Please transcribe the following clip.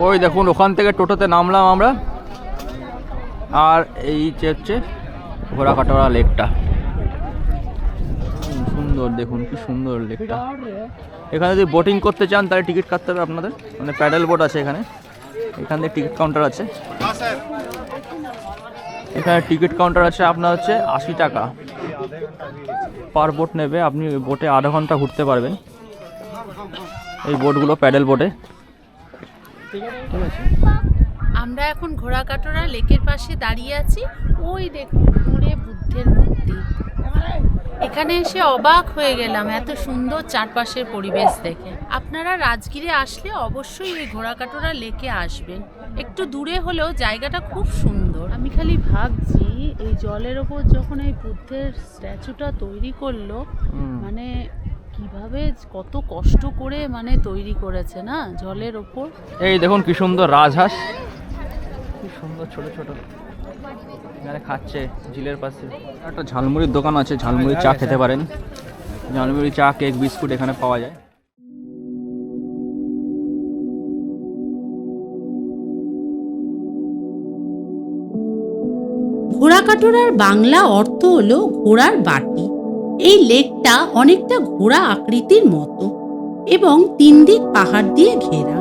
ওই দেখুন ওখান থেকে টোটোতে নামলাম আমরা, আর এই হচ্ছে ঘোড়াকাটোরা লেকটা। সুন্দর, দেখুন কি সুন্দর লেকটা। এখানে যদি বোটিং করতে চান তাহলে টিকিট কাটতে হবে আপনাদের, মানে প্যাডেল বোট আছে এখানে, এখানে টিকিট কাউন্টার আছে। এখানে টিকিট কাউন্টার আছে, আপনার হচ্ছে 80 টাকা পার বোট নেবে। আপনি বোটে আধা ঘন্টা ঘুরতে পারবেন, এই বোটগুলো প্যাডেল বোটে, ঠিক আছে। আমরা এখন ঘোড়াকাটোরা লেকের পাশে দাঁড়িয়ে আছি। ওই দেখুন দূরে বুদ্ধের মূর্তি। এখানে এসে অবাক হয়ে গেলাম এত সুন্দর চারপাশের পরিবেশ দেখে। আপনারা রাজগীরে আসলে অবশ্যই এই ঘোড়াকাটোরা লেকে আসবেন। একটু দূরে হলেও জায়গাটা খুব সুন্দর। আমি খালি ভাবছি এই জলের ওপর যখন এই বুদ্ধের স্ট্যাচুটা তৈরি করলো, মানে কিভাবে কত কষ্ট করে মানে তৈরি করেছে না জলের ওপর। এই দেখুন কি সুন্দর রাজহাঁস, কি সুন্দর ছোট ছোট, এখানে খাচ্ছে ঝিলের পাশে। একটা ঝালমুড়ির দোকান আছে, ঝালমুড়ি চা খেতে পারেন, ঝালমুড়ি চা, কেক, বিস্কুট এখানে পাওয়া যায়। ঘোড়াকাটোরার বাংলা অর্থ হলো ঘোড়ার বাটি। এই লেকটা অনেকটা ঘোড়া আকৃতির মতো এবং 3 দিক পাহাড় দিয়ে ঘেরা।